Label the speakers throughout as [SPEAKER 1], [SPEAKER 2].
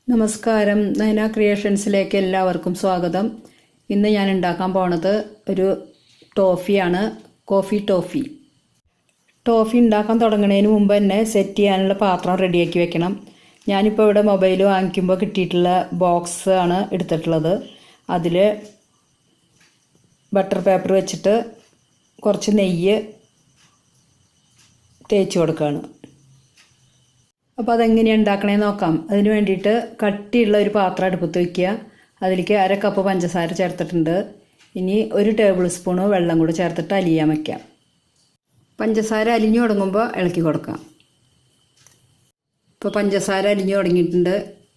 [SPEAKER 1] നമസ്കാരം. നയന ക്രിയേഷൻസിലേക്ക് എല്ലാവർക്കും സ്വാഗതം. ഇന്ന് ഞാൻ ഉണ്ടാക്കാൻ പോണത് ഒരു ടോഫിയാണ്, കോഫി ടോഫി. ടോഫി ഉണ്ടാക്കാൻ തുടങ്ങുന്നതിന് മുമ്പ് തന്നെ സെറ്റ് ചെയ്യാനുള്ള പാത്രം റെഡിയാക്കി വെക്കണം. ഞാനിപ്പോൾ ഇവിടെ മൊബൈൽ വാങ്ങിക്കുമ്പോൾ കിട്ടിയിട്ടുള്ള ബോക്സ് ആണ് എടുത്തിട്ടുള്ളത്. അതിൽ ബട്ടർ പേപ്പർ വെച്ചിട്ട് കുറച്ച് നെയ്യ് തേച്ച് കൊടുക്കുകയാണ്. അപ്പോൾ അതെങ്ങനെയാണ് ഉണ്ടാക്കണേന്ന് നോക്കാം. അതിന് വേണ്ടിയിട്ട് കട്ടിയുള്ള ഒരു പാത്രം അടുപ്പത്ത് വയ്ക്കുക. അതിലേക്ക് 1/2 കപ്പ് പഞ്ചസാര ചേർത്തിട്ടുണ്ട്. ഇനി 1 ടേബിൾ സ്പൂണ് വെള്ളം കൂടെ ചേർത്തിട്ട് അലിയാൻ വയ്ക്കാം. പഞ്ചസാര അലിഞ്ഞു തുടങ്ങുമ്പോൾ ഇളക്കി കൊടുക്കാം. ഇപ്പോൾ പഞ്ചസാര അലിഞ്ഞു തുടങ്ങിയിട്ടുണ്ട്.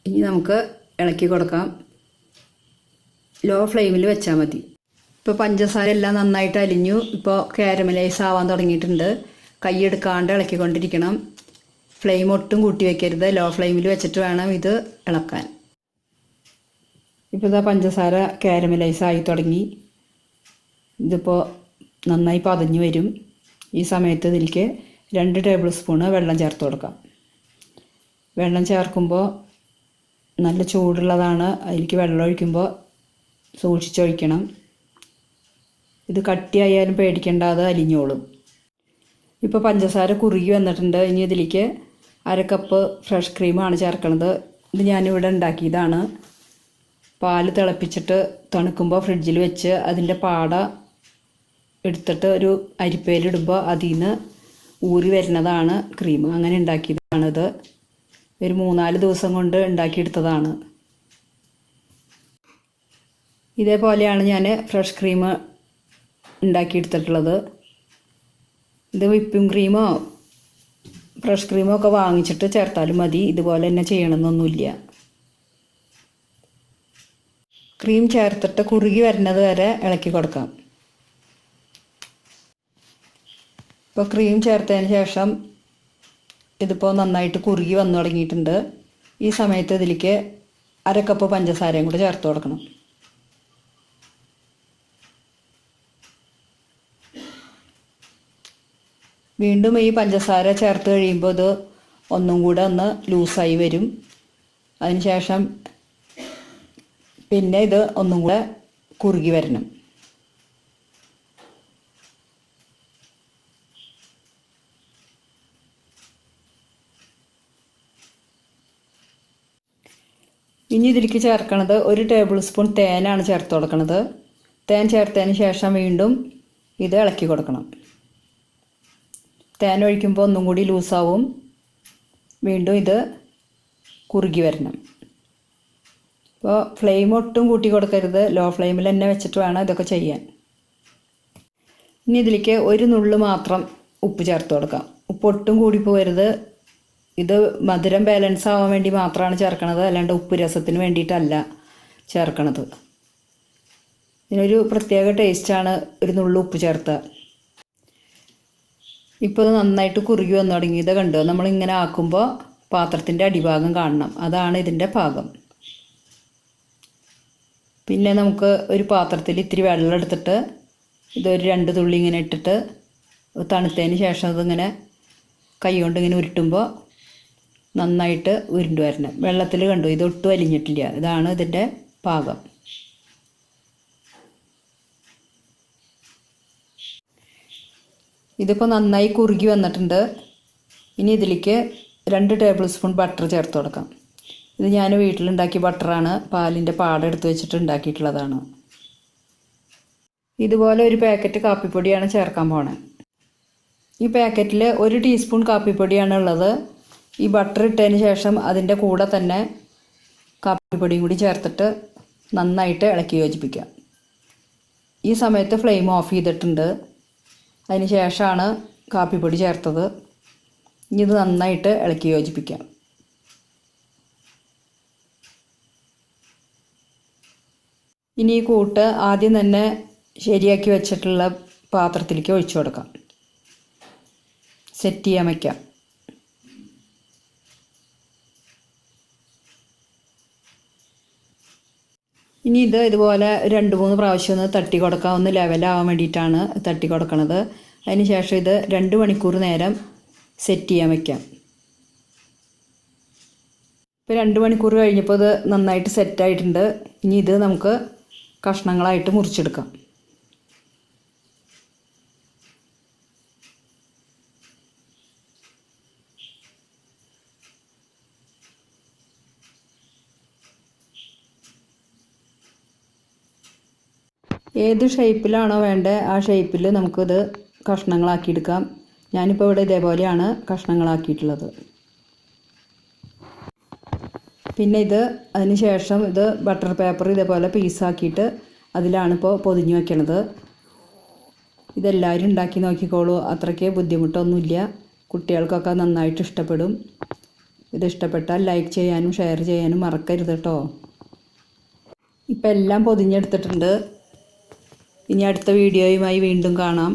[SPEAKER 1] ഇനി നമുക്ക് ഇളക്കി കൊടുക്കാം. ലോ ഫ്ലെയിമിൽ വെച്ചാൽ മതി. ഇപ്പോൾ പഞ്ചസാര എല്ലാം നന്നായിട്ട് അലിഞ്ഞു. ഇപ്പോൾ കാരമലൈസ് ആവാൻ തുടങ്ങിയിട്ടുണ്ട്. കൈയെടുക്കാണ്ട് ഇളക്കിക്കൊണ്ടിരിക്കണം. ഫ്ലെയിം ഒട്ടും കൂട്ടി വയ്ക്കരുത്. ലോ ഫ്ലെയിമിൽ വെച്ചിട്ട് വേണം ഇത് ഇളക്കാൻ. ഇപ്പോൾ ഇതാ പഞ്ചസാര കാരമലൈസ് ആയി തുടങ്ങി. ഇതിപ്പോൾ നന്നായി പതഞ്ഞു വരും. ഈ സമയത്ത് ഇതിലേക്ക് 2 ടേബിൾ സ്പൂണ് വെള്ളം ചേർത്ത് കൊടുക്കാം. വെള്ളം ചേർക്കുമ്പോൾ നല്ല ചൂടുള്ളതാണ്. അതിലേക്ക് വെള്ളം ഒഴിക്കുമ്പോൾ സൂക്ഷിച്ചൊഴിക്കണം. ഇത് കട്ടിയായാലും പേടിക്കേണ്ട, അത് അലിഞ്ഞോളും. ഇപ്പോൾ പഞ്ചസാര കുറുകി വന്നിട്ടുണ്ട്. ഇനി ഇതിലേക്ക് 1/2 കപ്പ് ഫ്രഷ് ക്രീമാണ് ചേർക്കുന്നത്. ഇത് ഞാനിവിടെ ഉണ്ടാക്കിയതാണ്. പാൽ തിളപ്പിച്ചിട്ട് തണുക്കുമ്പോൾ ഫ്രിഡ്ജിൽ വെച്ച് അതിൻ്റെ പാട എടുത്തിട്ട് ഒരു അരിപ്പയിലിടുമ്പോൾ അതിൽ നിന്ന് ഊറി വരുന്നതാണ് ക്രീം. അങ്ങനെ ഉണ്ടാക്കിയതാണിത്. ഒരു 3-4 ദിവസം കൊണ്ട് ഉണ്ടാക്കിയെടുത്തതാണ്. ഇതേപോലെയാണ് ഞാൻ ഫ്രഷ് ക്രീം ഉണ്ടാക്കിയെടുത്തിട്ടുള്ളത്. ഇത് വിപ്പിംഗ് ക്രീമോ ഫ്രഷ് ക്രീമോ ഒക്കെ വാങ്ങിച്ചിട്ട് ചേർത്താലും മതി. ഇതുപോലെ തന്നെ ചെയ്യണമെന്നൊന്നുമില്ല. ക്രീം ചേർത്തിട്ട് കുറുകി വരുന്നത് വരെ ഇളക്കി കൊടുക്കാം. ഇപ്പോൾ ക്രീം ചേർത്തതിന് ശേഷം ഇതിപ്പോൾ നന്നായിട്ട് കുറുകി വന്നു തുടങ്ങിയിട്ടുണ്ട്. ഈ സമയത്ത് ഇതിലേക്ക് 1/2 കപ്പ് പഞ്ചസാരയും കൂടെ ചേർത്ത് കൊടുക്കണം. വീണ്ടും ഈ പഞ്ചസാര ചേർത്ത് കഴിയുമ്പോൾ ഇത് ഒന്നും കൂടെ ഒന്ന് ലൂസായി വരും. അതിനുശേഷം പിന്നെ ഇത് ഒന്നും കൂടെ കുറുകി വരണം. ഇനി ഇതിലേക്ക് ചേർക്കണത് 1 ടേബിൾ സ്പൂൺ തേനാണ് ചേർത്ത് കൊടുക്കുന്നത്. തേൻ ചേർത്തതിന് ശേഷം വീണ്ടും ഇത് ഇളക്കി കൊടുക്കണം. തേൻ ഒഴിക്കുമ്പോൾ ഒന്നും കൂടി ലൂസാവും. വീണ്ടും ഇത് കുറുകി വരണം. അപ്പോൾ ഫ്ലെയിം ഒട്ടും കൂട്ടി കൊടുക്കരുത്. ലോ ഫ്ലെയിമിൽ തന്നെ വെച്ചിട്ട് വേണം ഇതൊക്കെ ചെയ്യാൻ. ഇനി ഇതിലേക്ക് 1 നുള്ള് മാത്രം ഉപ്പ് ചേർത്ത് കൊടുക്കാം. ഉപ്പ് ഒട്ടും കൂടി പോകരുത്. ഇത് മധുരം ബാലൻസ് ആവാൻ വേണ്ടി മാത്രമാണ് ചേർക്കണത്, അല്ലാണ്ട് ഉപ്പ് രസത്തിന് വേണ്ടിയിട്ടല്ല ചേർക്കണത്. ഇതിനൊരു പ്രത്യേക ടേസ്റ്റാണ് 1 നുള്ള് ഉപ്പ് ചേർത്താൽ. ഇപ്പോൾ ഇത് നന്നായിട്ട് കുറുകി വന്നു തുടങ്ങിയത് കണ്ടോ. നമ്മളിങ്ങനെ ആക്കുമ്പോൾ പാത്രത്തിൻ്റെ അടിഭാഗം കാണണം. അതാണ് ഇതിൻ്റെ പാകം. പിന്നെ നമുക്ക് ഒരു പാത്രത്തിൽ ഇത്തിരി വെള്ളം എടുത്തിട്ട് ഇതൊരു 2 തുള്ളി ഇങ്ങനെ ഇട്ടിട്ട് തണുത്തതിന് ശേഷം അതിങ്ങനെ കൈ കൊണ്ട് ഇങ്ങനെ ഉരുട്ടുമ്പോൾ നന്നായിട്ട് ഉരുണ്ടു വരണം. വെള്ളത്തിൽ കണ്ടു ഇതൊട്ടും അലിഞ്ഞിട്ടില്ല. ഇതാണ് ഇതിൻ്റെ പാകം. ഇതിപ്പോൾ നന്നായി കുറുകി വന്നിട്ടുണ്ട്. ഇനി ഇതിലേക്ക് 2 ടേബിൾ സ്പൂൺ ബട്ടർ ചേർത്ത് കൊടുക്കാം. ഇത് ഞാൻ വീട്ടിലുണ്ടാക്കിയ ബട്ടറാണ്. പാലിൻ്റെ പാട എടുത്ത് വെച്ചിട്ട് ഉണ്ടാക്കിയിട്ടുള്ളതാണ്. ഇതുപോലെ ഒരു പാക്കറ്റ് കാപ്പിപ്പൊടിയാണ് ചേർക്കാൻ പോണത്. ഈ പാക്കറ്റിൽ 1 ടീസ്പൂൺ കാപ്പിപ്പൊടിയാണ് ഉള്ളത്. ഈ ബട്ടർ ഇട്ടതിന് ശേഷം അതിൻ്റെ കൂടെ തന്നെ കാപ്പിപ്പൊടിയും കൂടി ചേർത്തിട്ട് നന്നായിട്ട് ഇളക്കി യോജിപ്പിക്കാം. ഈ സമയത്ത് ഫ്ലെയിം ഓഫ് ചെയ്തിട്ടുണ്ട്. അതിന് ശേഷമാണ് കാപ്പിപ്പൊടി ചേർത്തത്. ഇനി ഇത് നന്നായിട്ട് ഇളക്കി യോജിപ്പിക്കാം. ഇനി ഈ കൂട്ട് ആദ്യം തന്നെ ശരിയാക്കി വെച്ചിട്ടുള്ള പാത്രത്തിലേക്ക് ഒഴിച്ചു കൊടുക്കാം. സെറ്റ് ചെയ്യാൻ വയ്ക്കാം. ഇനി ഇത് ഇതുപോലെ 2-3 പ്രാവശ്യം ഒന്ന് തട്ടി കൊടുക്കാം. ഒന്ന് ലെവലാവാൻ വേണ്ടിയിട്ടാണ് തട്ടി കൊടുക്കണത്. അതിന് ശേഷം ഇത് 2 മണിക്കൂർ നേരം സെറ്റ് ചെയ്യാൻ വയ്ക്കാം. ഇപ്പോൾ 2 മണിക്കൂർ കഴിഞ്ഞപ്പോൾ ഇത് നന്നായിട്ട് സെറ്റായിട്ടുണ്ട്. ഇനി ഇത് നമുക്ക് കഷ്ണങ്ങളായിട്ട് മുറിച്ചെടുക്കാം. ഏത് ഷേപ്പിലാണോ വേണ്ടത് ആ ഷേപ്പിൽ നമുക്കിത് കഷ്ണങ്ങളാക്കിയെടുക്കാം. ഞാനിപ്പോൾ ഇവിടെ ഇതേപോലെയാണ് കഷ്ണങ്ങളാക്കിയിട്ടുള്ളത്. പിന്നെ അതിന് ശേഷം ഇത് ബട്ടർ പേപ്പർ ഇതേപോലെ പീസാക്കിയിട്ട് അതിലാണിപ്പോൾ പൊതിഞ്ഞ് വയ്ക്കണത്. ഇതെല്ലാവരും ഉണ്ടാക്കി നോക്കിക്കോളൂ. അത്രയ്ക്ക് ബുദ്ധിമുട്ടൊന്നുമില്ല. കുട്ടികൾക്കൊക്കെ നന്നായിട്ട് ഇഷ്ടപ്പെടും. ഇത് ഇഷ്ടപ്പെട്ടാൽ ലൈക്ക് ചെയ്യാനും ഷെയർ ചെയ്യാനും മറക്കരുത് കേട്ടോ. ഇപ്പം എല്ലാം പൊതിഞ്ഞെടുത്തിട്ടുണ്ട്. ഇനി അടുത്ത വീഡിയോയുമായി വീണ്ടും കാണാം.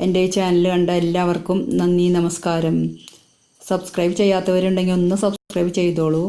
[SPEAKER 1] എൻ്റെ ഈ ചാനൽ കണ്ട എല്ലാവർക്കും നന്ദി, നമസ്കാരം. സബ്സ്ക്രൈബ് ചെയ്യാത്തവരുണ്ടെങ്കിൽ ഒന്ന് സബ്സ്ക്രൈബ് ചെയ്തോളൂ.